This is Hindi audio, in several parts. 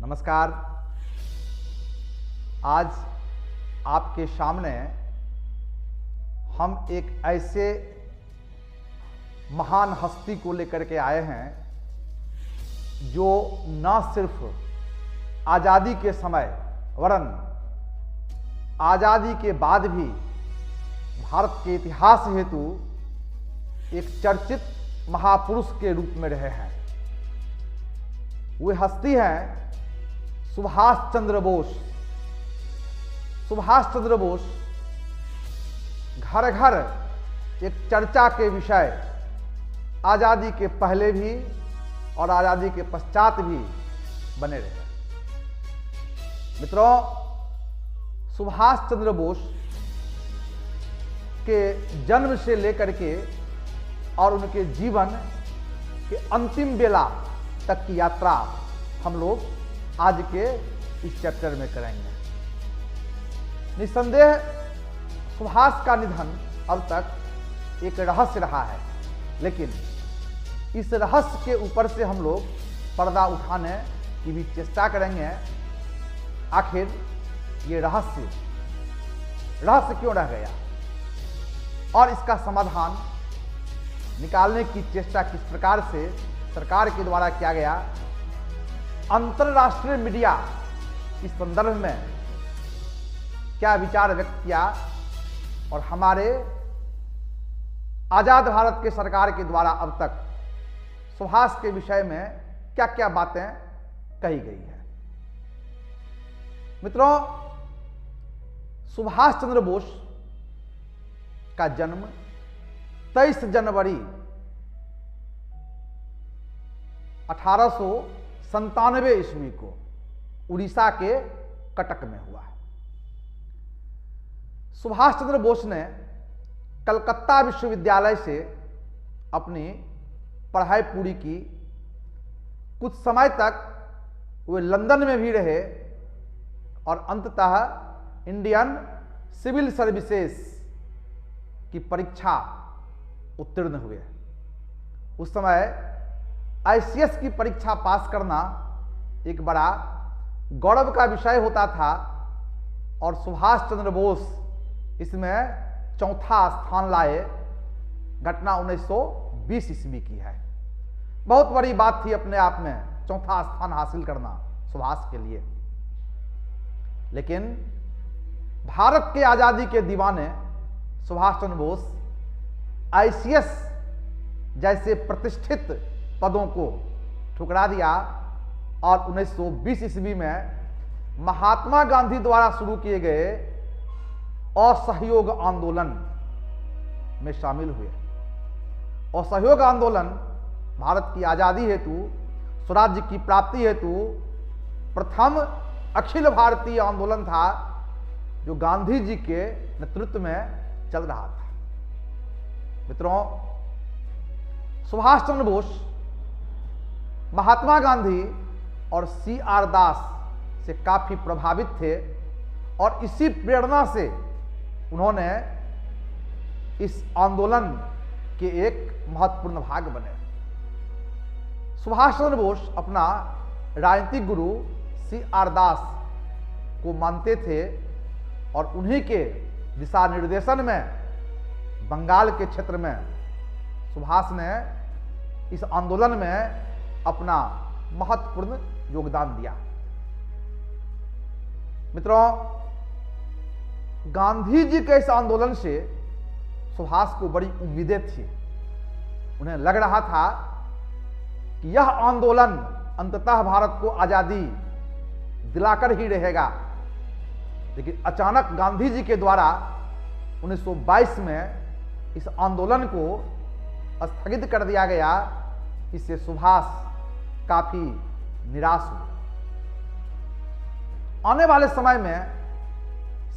नमस्कार। आज आपके सामने हम एक ऐसे महान हस्ती को लेकर के आए हैं जो न सिर्फ आज़ादी के समय वरन आज़ादी के बाद भी भारत के इतिहास हेतु एक चर्चित महापुरुष के रूप में रहे हैं। वे हस्ती हैं सुभाष चंद्र बोस। सुभाष चंद्र बोस घर घर एक चर्चा के विषय आज़ादी के पहले भी और आज़ादी के पश्चात भी बने रहे। मित्रों, सुभाष चंद्र बोस के जन्म से लेकर के और उनके जीवन के अंतिम बेला तक की यात्रा हम लोग आज के इस चैप्टर में करेंगे। निस्संदेह सुभाष का निधन अब तक एक रहस्य रहा है, लेकिन इस रहस्य के ऊपर से हम लोग पर्दा उठाने की भी चेष्टा करेंगे। आखिर ये रहस्य क्यों रह गया और इसका समाधान निकालने की चेष्टा किस प्रकार से सरकार के द्वारा किया गया। अंतरराष्ट्रीय मीडिया इस संदर्भ में क्या विचार व्यक्त किया और हमारे आजाद भारत के सरकार के द्वारा अब तक सुभाष के विषय में क्या क्या बातें कही गई है। मित्रों, सुभाष चंद्र बोस का जन्म 23 जनवरी 1897 ईस्वी को उड़ीसा के कटक में हुआ है। सुभाष चंद्र बोस ने कलकत्ता विश्वविद्यालय से अपनी पढ़ाई पूरी की। कुछ समय तक वे लंदन में भी रहे और अंततः इंडियन सिविल सर्विसेज की परीक्षा उत्तीर्ण हुए। उस समय ICS की परीक्षा पास करना एक बड़ा गौरव का विषय होता था और सुभाष चंद्र बोस इसमें चौथा स्थान लाए। घटना 1920 ईस्वी की है। बहुत बड़ी बात थी अपने आप में चौथा स्थान हासिल करना सुभाष के लिए। लेकिन भारत के आजादी के दीवाने सुभाष चंद्र बोस ICS जैसे प्रतिष्ठित पदों को ठुकरा दिया और 1920 ईस्वी में महात्मा गांधी द्वारा शुरू किए गए असहयोग आंदोलन में शामिल हुए। असहयोग आंदोलन भारत की आजादी हेतु, स्वराज्य की प्राप्ति हेतु प्रथम अखिल भारतीय आंदोलन था जो गांधी जी के नेतृत्व में चल रहा था। मित्रों, सुभाष चंद्र बोस महात्मा गांधी और CR दास से काफी प्रभावित थे और इसी प्रेरणा से उन्होंने इस आंदोलन के एक महत्वपूर्ण भाग बने। सुभाष चंद्र बोस अपना राजनीतिक गुरु CR दास को मानते थे और उन्हीं के दिशा निर्देशन में बंगाल के क्षेत्र में सुभाष ने इस आंदोलन में अपना महत्वपूर्ण योगदान दिया। मित्रों, गांधी जी के इस आंदोलन से सुभाष को बड़ी उम्मीदें थी। उन्हें लग रहा था कि यह आंदोलन अंततः भारत को आजादी दिलाकर ही रहेगा। लेकिन अचानक गांधी जी के द्वारा 1922 में इस आंदोलन को स्थगित कर दिया गया। इससे सुभाष काफी निराश हुए। आने वाले समय में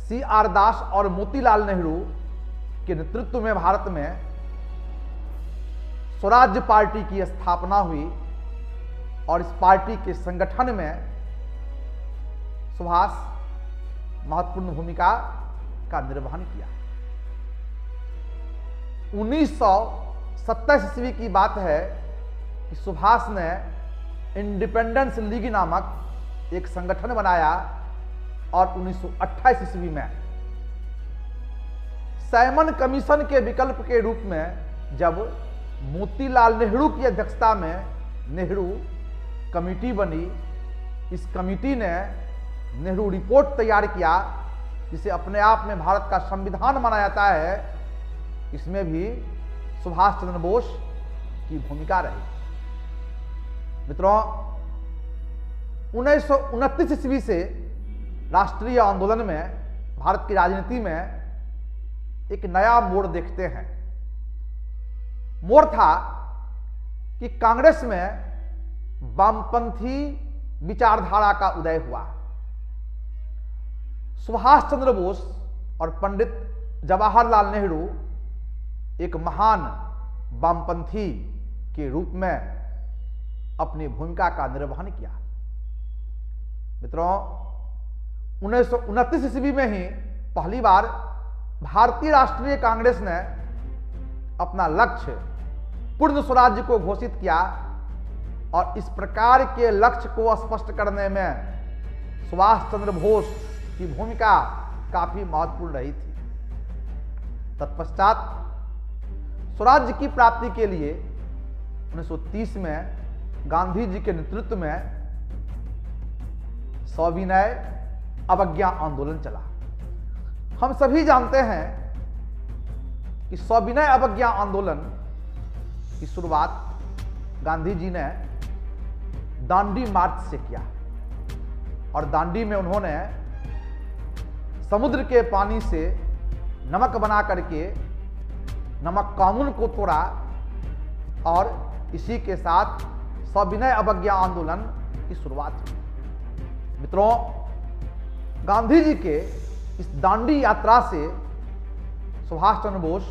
CR दास और मोतीलाल नेहरू के नेतृत्व में भारत में स्वराज्य पार्टी की स्थापना हुई और इस पार्टी के संगठन में सुभाष महत्वपूर्ण भूमिका का निर्वहन किया। 1927 ईस्वी की बात है कि सुभाष ने इंडिपेंडेंस लीग नामक एक संगठन बनाया और 1928 ईस्वी में साइमन कमीशन के विकल्प के रूप में जब मोतीलाल नेहरू की अध्यक्षता में नेहरू कमेटी बनी, इस कमेटी ने नेहरू रिपोर्ट तैयार किया जिसे अपने आप में भारत का संविधान माना जाता है। इसमें भी सुभाष चंद्र बोस की भूमिका रही। मित्रों, 1929 ईस्वी से राष्ट्रीय आंदोलन में भारत की राजनीति में एक नया मोड़ देखते हैं। मोड़ था कि कांग्रेस में वामपंथी विचारधारा का उदय हुआ। सुभाष चंद्र बोस और पंडित जवाहरलाल नेहरू एक महान वामपंथी के रूप में अपनी भूमिका का निर्वहन किया। मित्रों, 1929 ईस्वी में ही पहली बार भारतीय राष्ट्रीय कांग्रेस ने अपना लक्ष्य पूर्ण स्वराज्य को घोषित किया और इस प्रकार के लक्ष्य को स्पष्ट करने में सुभाष चंद्र बोस की भूमिका काफी महत्वपूर्ण रही थी। तत्पश्चात स्वराज्य की प्राप्ति के लिए 1930 में गांधी जी के नेतृत्व में सविनय अवज्ञा आंदोलन चला। हम सभी जानते हैं कि सविनय अवज्ञा आंदोलन की शुरुआत गांधी जी ने दांडी मार्च से किया और दांडी में उन्होंने समुद्र के पानी से नमक बना करके नमक कानून को तोड़ा और इसी के साथ सविनय अवज्ञा आंदोलन की शुरुआत हुई। मित्रों, गांधी जी के इस दांडी यात्रा से सुभाष चंद्र बोस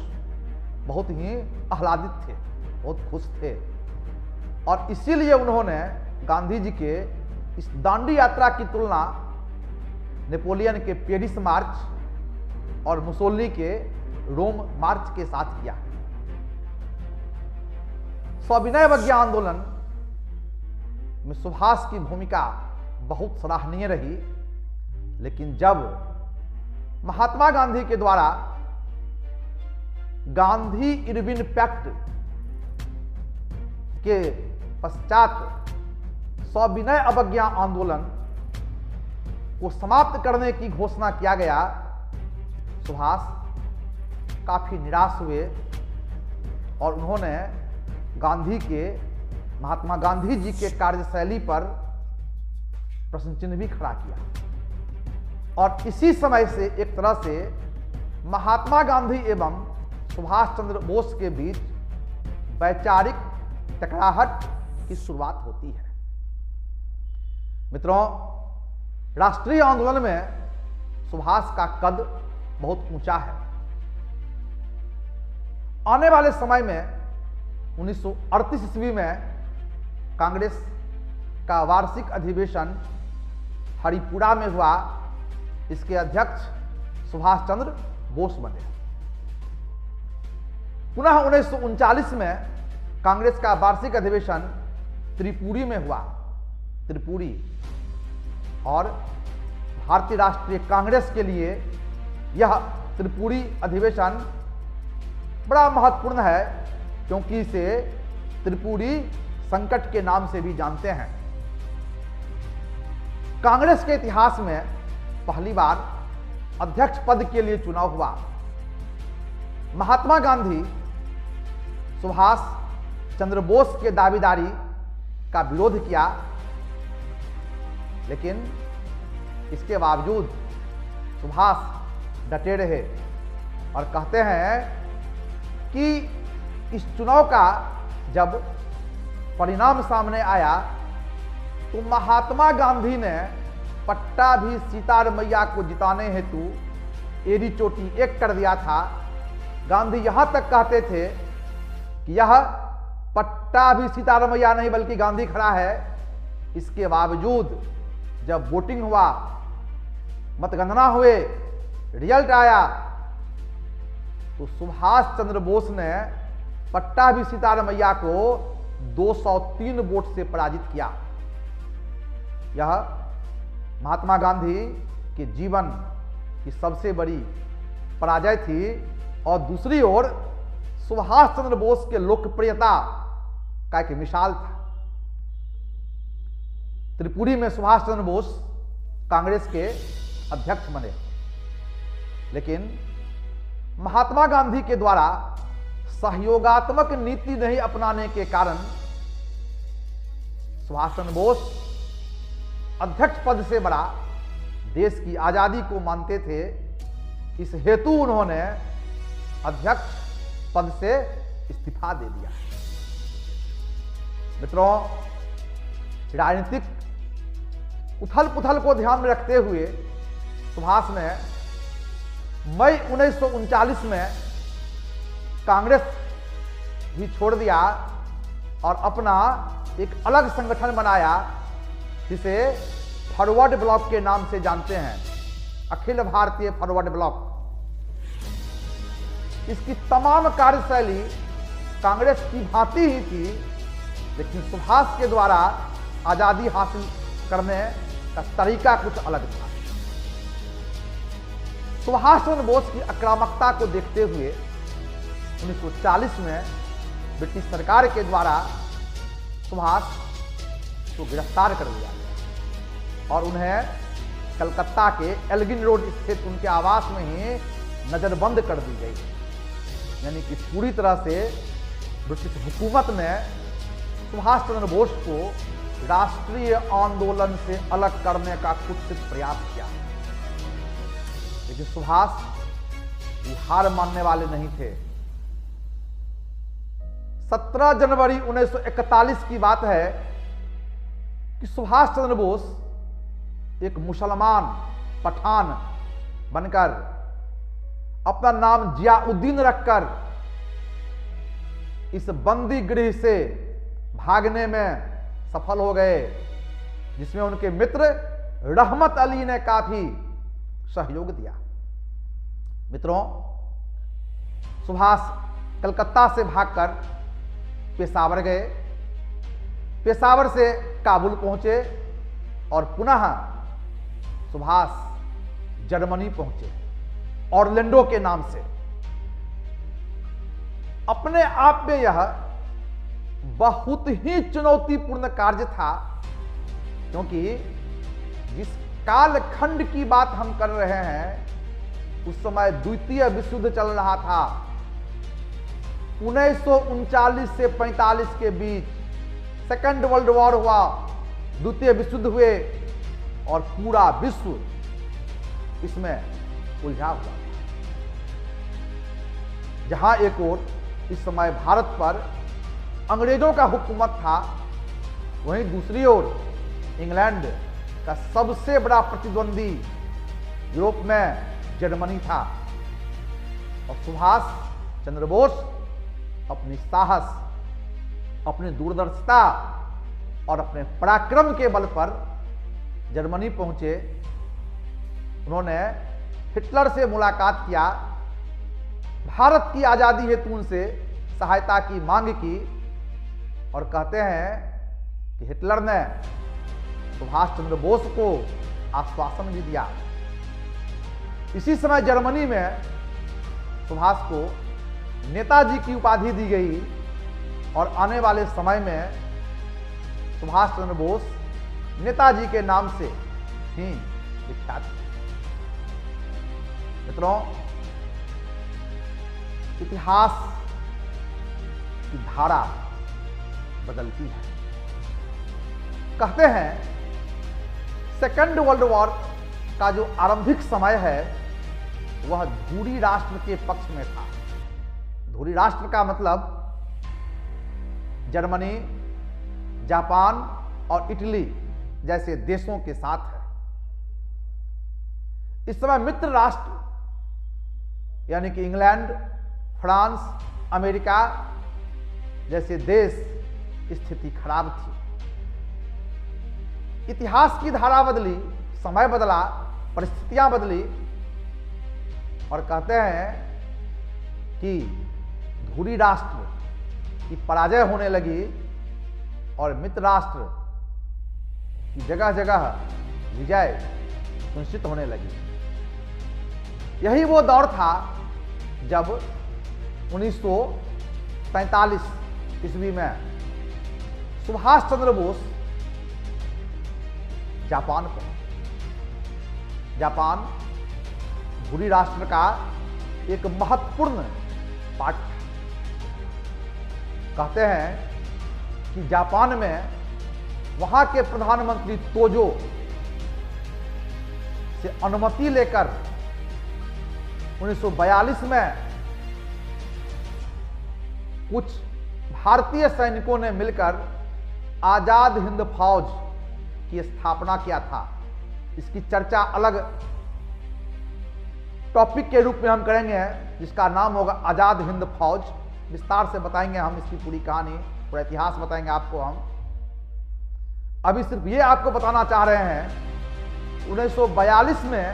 बहुत ही आह्लादित थे, बहुत खुश थे और इसीलिए उन्होंने गांधी जी के इस दांडी यात्रा की तुलना नेपोलियन के पेरिस मार्च और मुसोलिनी के रोम मार्च के साथ किया। सविनय अवज्ञा आंदोलन में सुभाष की भूमिका बहुत सराहनीय रही, लेकिन जब महात्मा गांधी के द्वारा गांधी इरविन पैक्ट के पश्चात सविनय अवज्ञा आंदोलन को समाप्त करने की घोषणा किया गया, सुभाष काफी निराश हुए और उन्होंने महात्मा गांधी जी के कार्यशैली पर प्रश्न चिन्ह भी खड़ा किया और इसी समय से एक तरह से महात्मा गांधी एवं सुभाष चंद्र बोस के बीच वैचारिक टकराहट की शुरुआत होती है। मित्रों, राष्ट्रीय आंदोलन में सुभाष का कद बहुत ऊंचा है। आने वाले समय में 1938 ईस्वी में कांग्रेस का वार्षिक अधिवेशन हरिपुरा में हुआ। इसके अध्यक्ष सुभाष चंद्र बोस बने। पुनः 1939 में कांग्रेस का वार्षिक अधिवेशन त्रिपुरी में हुआ। त्रिपुरी और भारतीय राष्ट्रीय कांग्रेस के लिए यह त्रिपुरी अधिवेशन बड़ा महत्वपूर्ण है, क्योंकि इसे त्रिपुरी संकट के नाम से भी जानते हैं। कांग्रेस के इतिहास में पहली बार अध्यक्ष पद के लिए चुनाव हुआ। महात्मा गांधी सुभाष चंद्र बोस के दावेदारी का विरोध किया, लेकिन इसके बावजूद सुभाष डटे रहे और कहते हैं कि इस चुनाव का जब परिणाम सामने आया तो महात्मा गांधी ने पट्टा भी सीतारमैया को जिताने हेतु एड़ी चोटी एक कर दिया था। गांधी यहां तक कहते थे कि यह पट्टा भी सीतारमैया नहीं बल्कि गांधी खड़ा है। इसके बावजूद जब वोटिंग हुआ, मतगणना हुए, रिजल्ट आया तो सुभाष चंद्र बोस ने पट्टा भी सीतारमैया को 203 वोट से पराजित किया। यह महात्मा गांधी के जीवन की सबसे बड़ी पराजय थी, और दूसरी ओर सुभाष चंद्र बोस के लोकप्रियता का एक मिसाल था। त्रिपुरी में सुभाष चंद्र बोस कांग्रेस के अध्यक्ष बने, लेकिन महात्मा गांधी के द्वारा सहयोगात्मक नीति नहीं अपनाने के कारण सुभाष चंद्र बोस अध्यक्ष पद से बड़ा देश की आजादी को मानते थे। इस हेतु उन्होंने अध्यक्ष पद से इस्तीफा दे दिया। मित्रों, राजनीतिक उथल पुथल को ध्यान में रखते हुए सुभाष ने मई 1939 में कांग्रेस भी छोड़ दिया और अपना एक अलग संगठन बनाया, जिसे फॉरवर्ड ब्लॉक के नाम से जानते हैं, अखिल भारतीय फॉरवर्ड ब्लॉक। इसकी तमाम कार्यशैली कांग्रेस की भांति ही थी, लेकिन सुभाष के द्वारा आजादी हासिल करने का तरीका कुछ अलग था। सुभाष चंद्र बोस की आक्रामकता को देखते हुए 1940 में ब्रिटिश सरकार के द्वारा सुभाष को गिरफ्तार कर लिया गया और उन्हें कलकत्ता के एल्गिन रोड स्थित उनके आवास में ही नजरबंद कर दी गई। यानी कि पूरी तरह से ब्रिटिश हुकूमत ने सुभाष चंद्र बोस को राष्ट्रीय आंदोलन से अलग करने का कुत्सित प्रयास किया, लेकिन सुभाष ये हार मानने वाले नहीं थे। 17 जनवरी 1941 की बात है कि सुभाष चंद्र बोस एक मुसलमान पठान बनकर अपना नाम जियाउद्दीन रखकर इस बंदी गृह से भागने में सफल हो गए, जिसमें उनके मित्र रहमत अली ने काफी सहयोग दिया। मित्रों, सुभाष कलकत्ता से भागकर पेशावर गए, पेशावर से काबुल पहुंचे और पुनः सुभाष जर्मनी पहुंचे, ऑरलैंडो के नाम से। अपने आप में यह बहुत ही चुनौतीपूर्ण कार्य था, क्योंकि जिस कालखंड की बात हम कर रहे हैं उस समय द्वितीय विश्व युद्ध चल रहा था। 1939 से 45 के बीच सेकेंड वर्ल्ड वॉर हुआ, द्वितीय विश्व युद्ध हुए और पूरा विश्व इसमें उलझा हुआ। जहां एक ओर इस समय भारत पर अंग्रेजों का हुकूमत था, वहीं दूसरी ओर इंग्लैंड का सबसे बड़ा प्रतिद्वंदी यूरोप में जर्मनी था। और सुभाष चंद्र बोस अपनी साहस, अपनी दूरदर्शिता और अपने पराक्रम के बल पर जर्मनी पहुंचे। उन्होंने हिटलर से मुलाकात किया, भारत की आजादी हेतु उनसे सहायता की मांग की, और कहते हैं कि हिटलर ने सुभाष चंद्र बोस को आश्वासन भी दिया। इसी समय जर्मनी में सुभाष को नेताजी की उपाधि दी गई और आने वाले समय में सुभाष चंद्र बोस नेताजी के नाम से ही विख्यात थे। मित्रों, इतिहास की धारा बदलती है। कहते हैं सेकेंड वर्ल्ड वॉर का जो आरंभिक समय है वह धुरी राष्ट्र के पक्ष में था। धुरी राष्ट्र का मतलब जर्मनी, जापान और इटली जैसे देशों के साथ है। इस समय मित्र राष्ट्र यानी कि इंग्लैंड, फ्रांस, अमेरिका जैसे देश स्थिति खराब थी। इतिहास की धारा बदली, समय बदला, परिस्थितियां बदली और कहते हैं कि धुरी राष्ट्र की पराजय होने लगी और मित्र राष्ट्र की जगह जगह विजय सुनिश्चित होने लगी। यही वो दौर था जब 1943 ईस्वी में सुभाष चंद्र बोस जापान पहुंचे। जापान भूरी राष्ट्र का एक महत्वपूर्ण पार्ट था। कहते हैं कि जापान में वहां के प्रधानमंत्री तोजो से अनुमति लेकर 1942 में कुछ भारतीय सैनिकों ने मिलकर आजाद हिंद फौज की स्थापना किया था। इसकी चर्चा अलग टॉपिक के रूप में हम करेंगे, जिसका नाम होगा आजाद हिंद फौज। विस्तार से बताएंगे हम इसकी पूरी कहानी, पूरा इतिहास बताएंगे आपको हम। अभी सिर्फ ये आपको बताना चाह रहे हैं 1942 में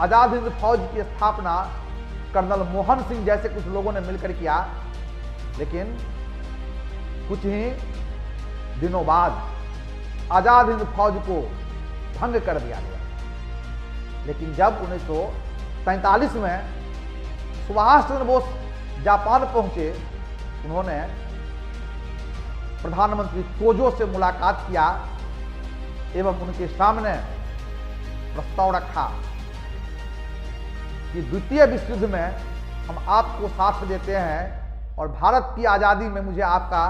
आजाद हिंद फौज की स्थापना कर्नल मोहन सिंह जैसे कुछ लोगों ने मिलकर किया, लेकिन कुछ ही दिनों बाद आजाद हिंद फौज को भंग कर दिया गया। लेकिन जब 1943 में सुभाष चंद्र बोस जापान पहुंचे, उन्होंने प्रधानमंत्री तोजो से मुलाकात किया एवं उनके सामने प्रस्ताव रखा कि द्वितीय विश्व युद्ध में हम आपको साथ देते हैं और भारत की आजादी में मुझे आपका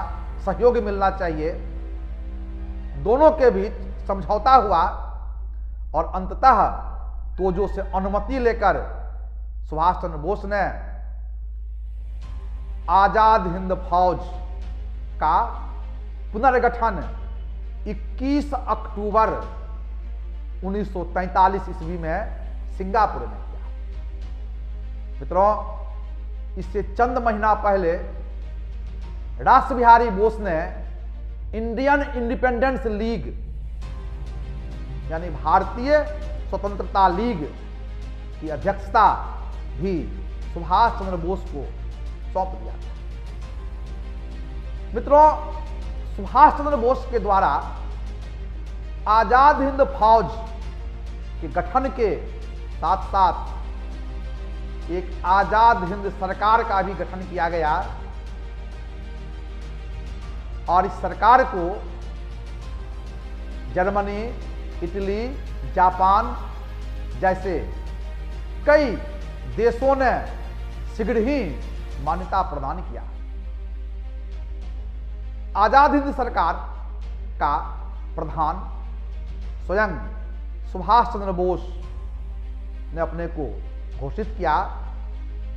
सहयोग मिलना चाहिए। दोनों के बीच समझौता हुआ और अंततः तोजो से अनुमति लेकर सुभाष चंद्र बोस ने आजाद हिंद फौज का पुनर्गठन 21 अक्टूबर 1943 ईस्वी में सिंगापुर में किया। मित्रों, इससे चंद महीना पहले रास बिहारी बोस ने इंडियन इंडिपेंडेंस लीग यानी भारतीय स्वतंत्रता लीग की अध्यक्षता भी सुभाष चंद्र बोस को सौंप दिया था। मित्रों, सुभाष चंद्र बोस के द्वारा आजाद हिंद फौज के गठन के साथ साथ एक आजाद हिंद सरकार का भी गठन किया गया और इस सरकार को जर्मनी, इटली, जापान जैसे कई देशों ने शीघ्र ही मान्यता प्रदान किया। आजाद हिंद सरकार का प्रधान स्वयं सुभाष चंद्र बोस ने अपने को घोषित किया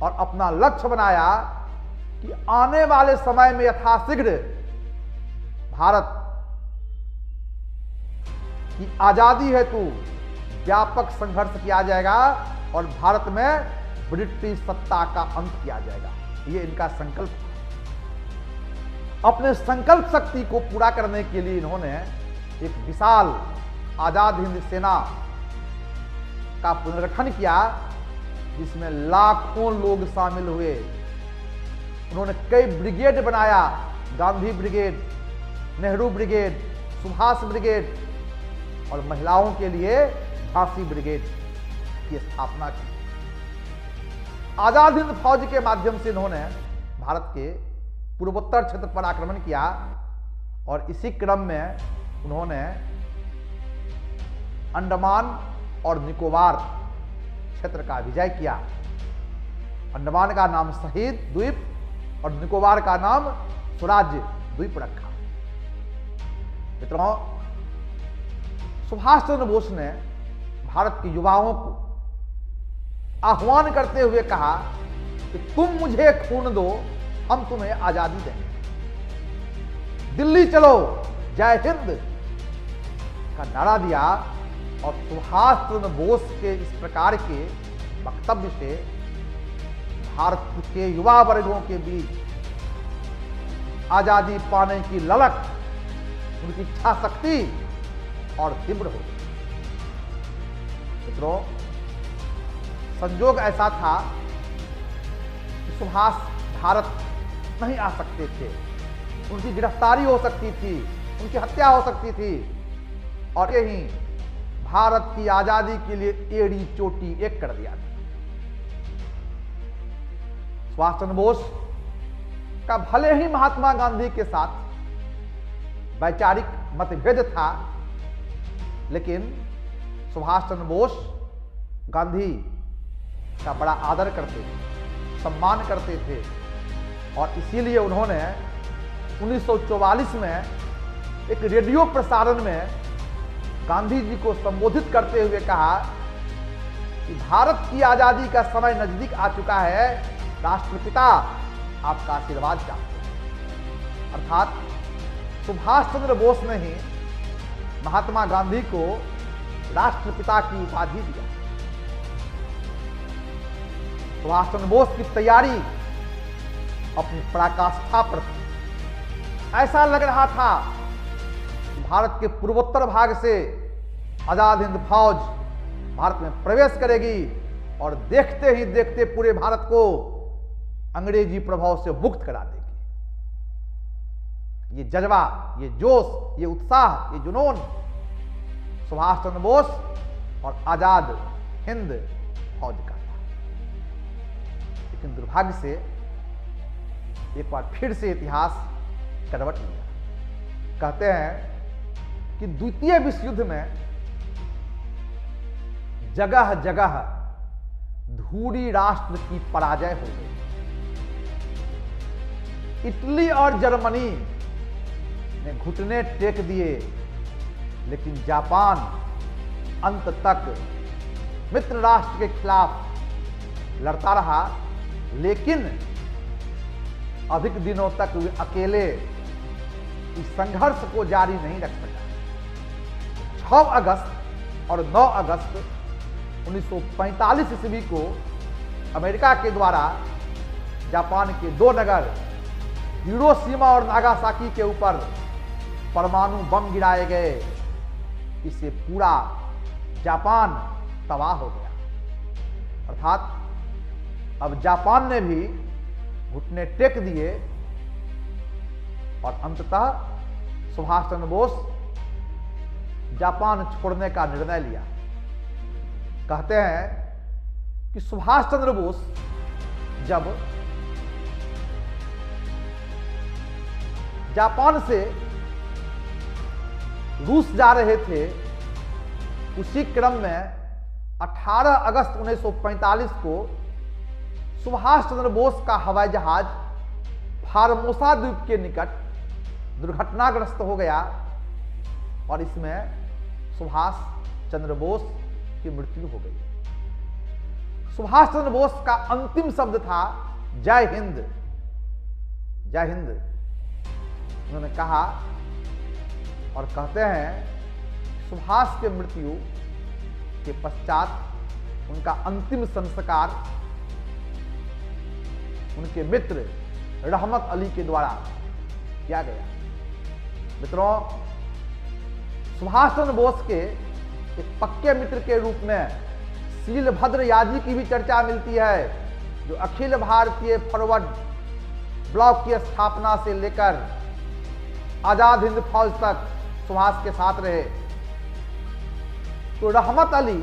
और अपना लक्ष्य बनाया कि आने वाले समय में यथाशीघ्र भारत की आजादी हेतु व्यापक संघर्ष किया जाएगा और भारत में ब्रिटिश सत्ता का अंत किया जाएगा। ये इनका संकल्प था। अपने संकल्प शक्ति को पूरा करने के लिए इन्होंने एक विशाल आजाद हिंद सेना का पुनर्गठन किया, जिसमें लाखों लोग शामिल हुए। उन्होंने कई ब्रिगेड बनाया, Gandhi brigade, Nehru brigade, Subhash brigade और महिलाओं के लिए झांसी ब्रिगेड की स्थापना की। आजाद हिंद फौज के माध्यम से इन्होंने भारत के पूर्वोत्तर क्षेत्र पर आक्रमण किया और इसी क्रम में उन्होंने अंडमान और निकोबार क्षेत्र का विजय किया। अंडमान का नाम शहीद द्वीप और निकोबार का नाम स्वराज्य द्वीप रखा। मित्रों, सुभाष चंद्र बोस ने भारत के युवाओं को आह्वान करते हुए कहा कि तुम मुझे खून दो, हम तुम्हें आजादी देंगे। दिल्ली चलो, जय हिंद का नारा दिया और सुभाष चंद्र बोस के इस प्रकार के वक्तव्य से भारत के युवा वर्गों के बीच आजादी पाने की ललक, उनकी इच्छा शक्ति और तीव्र हो। मित्रों, संजोग ऐसा था कि सुभाष भारत नहीं आ सकते थे, उनकी गिरफ्तारी हो सकती थी, उनकी हत्या हो सकती थी और यही भारत की आजादी के लिए एड़ी चोटी एक कर दिया था। सुभाष चंद्र बोस का भले ही महात्मा गांधी के साथ वैचारिक मतभेद था, लेकिन सुभाष चंद्र बोस गांधी का बड़ा आदर करते थे, सम्मान करते थे, और इसीलिए उन्होंने 1944 में एक रेडियो प्रसारण में गांधी जी को संबोधित करते हुए कहा कि भारत की आजादी का समय नजदीक आ चुका है, राष्ट्रपिता आपका आशीर्वाद चाहते हैं। अर्थात सुभाष चंद्र बोस ने ही महात्मा गांधी को राष्ट्रपिता की उपाधि दिया। सुभाष चंद्र बोस की तैयारी अपनी पराकाष्ठा पर थी। ऐसा लग रहा था कि भारत के पूर्वोत्तर भाग से आजाद हिंद फौज भारत में प्रवेश करेगी और देखते ही देखते पूरे भारत को अंग्रेजी प्रभाव से मुक्त करा देगी। ये जज्बा, ये जोश, ये उत्साह, ये जुनून सुभाष चंद्र बोस और आजाद हिंद फौज का था। लेकिन दुर्भाग्य से एक बार फिर से इतिहास करवट लिया। कहते हैं कि द्वितीय विश्व युद्ध में जगह जगह धूरी राष्ट्र की पराजय हो गई। इटली और जर्मनी ने घुटने टेक दिए, लेकिन जापान अंत तक मित्र राष्ट्र के खिलाफ लड़ता रहा, लेकिन अधिक दिनों तक वे अकेले इस संघर्ष को जारी नहीं रख सका। 6 अगस्त और 9 अगस्त 1945 ईस्वी को अमेरिका के द्वारा जापान के 2 नगर हिरोशिमा और नागासाकी के ऊपर परमाणु बम गिराए गए। इससे पूरा जापान तबाह हो गया। अर्थात अब जापान ने भी घुटने टेक दिए और अंततः सुभाष चंद्र बोस जापान छोड़ने का निर्णय लिया। कहते हैं कि सुभाष चंद्र बोस जब जापान से रूस जा रहे थे, उसी क्रम में 18 अगस्त 1945 को सुभाष चंद्र बोस का हवाई जहाज फार्मोसा द्वीप के निकट दुर्घटनाग्रस्त हो गया और इसमें सुभाष चंद्र बोस की मृत्यु हो गई। सुभाष चंद्र बोस का अंतिम शब्द था जय हिंद, जय हिंद। उन्होंने कहा और कहते हैं सुभाष के मृत्यु के पश्चात उनका अंतिम संस्कार उनके मित्र रहमत अली के द्वारा किया गया। मित्रों, सुभाष चंद्र बोस के एक पक्के मित्र के रूप में शीलभद्र यादव की भी चर्चा मिलती है, जो अखिल भारतीय फॉरवर्ड ब्लॉक की स्थापना से लेकर आजाद हिंद फौज तक सुभाष के साथ रहे। तो रहमत अली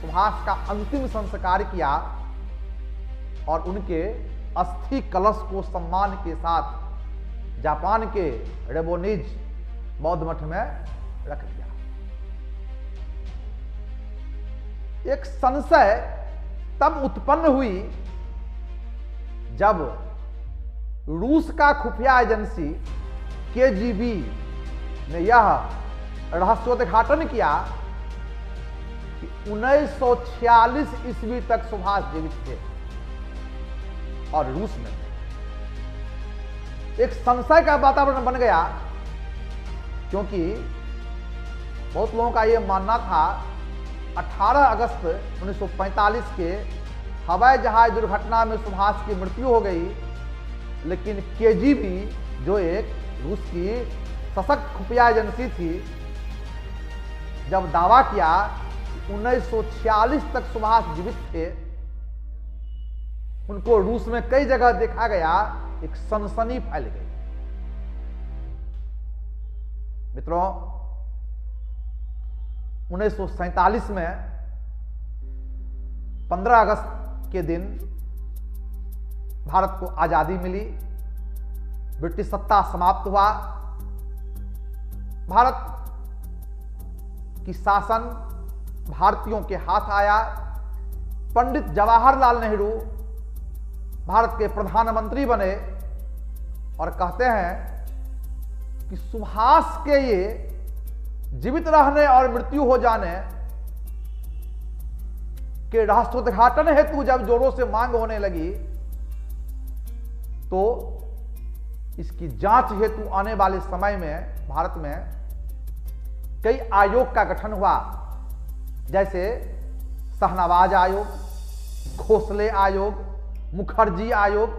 सुभाष का अंतिम संस्कार किया और उनके अस्थि कलश को सम्मान के साथ जापान के रेबोनिज बौद्ध मठ में रख दिया। एक संशय तब उत्पन्न हुई जब रूस का खुफिया एजेंसी केजीबी ने यह रहस्योद्घाटन किया कि 1946 ईस्वी तक सुभाष जीवित थे और रूस में एक संशय का वातावरण बन गया, क्योंकि बहुत लोगों का यह मानना था 18 अगस्त 1945 के हवाई जहाज दुर्घटना में सुभाष की मृत्यु हो गई, लेकिन केजीबी जो एक रूस की सशक्त खुफिया एजेंसी थी, जब दावा किया कि 1946 तक सुभाष जीवित थे, उनको रूस में कई जगह देखा गया, एक सनसनी फैल गई। मित्रों, 1947 में 15 अगस्त के दिन भारत को आजादी मिली, ब्रिटिश सत्ता समाप्त हुआ, भारत की शासन भारतीयों के हाथ आया। पंडित जवाहरलाल नेहरू भारत के प्रधानमंत्री बने और कहते हैं कि सुभाष के ये जीवित रहने और मृत्यु हो जाने के राष्ट्रोद्घाटन हेतु जब जोरों से मांग होने लगी तो इसकी जांच हेतु आने वाले समय में भारत में कई आयोग का गठन हुआ, जैसे शहनवाज आयोग, खोसले आयोग, मुखर्जी आयोग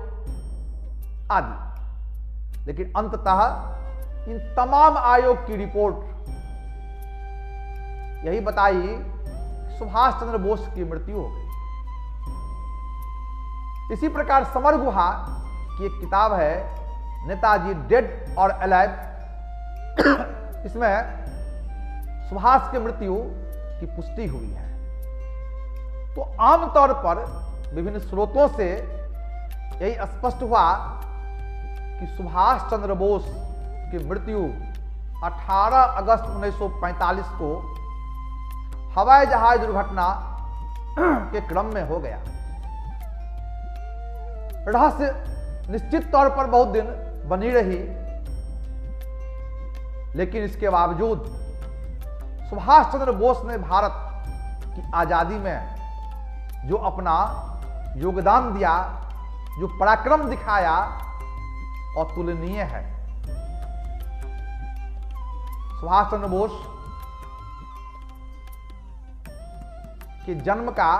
आदि। लेकिन अंततः इन तमाम आयोग की रिपोर्ट यही बताई कि सुभाष चंद्र बोस की मृत्यु हो गई। इसी प्रकार समर गुहा की एक किताब है, नेताजी डेड और अलाइव। इसमें सुभाष की मृत्यु की पुष्टि हुई है। तो आमतौर पर विभिन्न स्रोतों से यही स्पष्ट हुआ कि सुभाष चंद्र बोस की मृत्यु 18 अगस्त 1945 को हवाई जहाज दुर्घटना के क्रम में हो गया। रहस्य निश्चित तौर पर बहुत दिन बनी रही, लेकिन इसके बावजूद सुभाष चंद्र बोस ने भारत की आजादी में जो अपना योगदान दिया, जो पराक्रम दिखाया, अतुलनीय है। सुभाष चंद्र बोस के जन्म का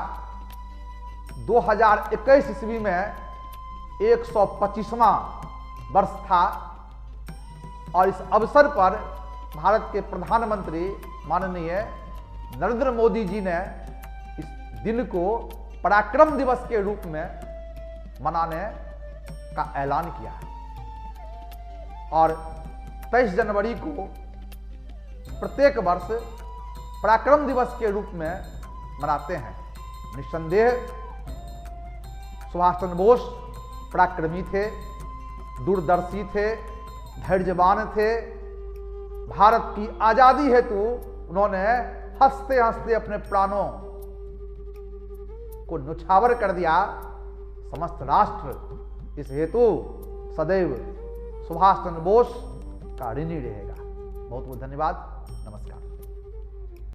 2021 ईस्वी में 125वां वर्ष था और इस अवसर पर भारत के प्रधानमंत्री माननीय नरेंद्र मोदी जी ने इस दिन को पराक्रम दिवस के रूप में मनाने का ऐलान किया है और 23 जनवरी को प्रत्येक वर्ष पराक्रम दिवस के रूप में मनाते हैं। निस्संदेह सुभाष चंद्र बोस पराक्रमी थे, दूरदर्शी थे, धैर्यवान थे। भारत की आजादी हेतु उन्होंने हंसते हंसते अपने प्राणों को न्यौछावर कर दिया। समस्त राष्ट्र इस हेतु सदैव सुभाष चंद्र बोस का ऋणी रहेगा। बहुत बहुत धन्यवाद। नमस्कार।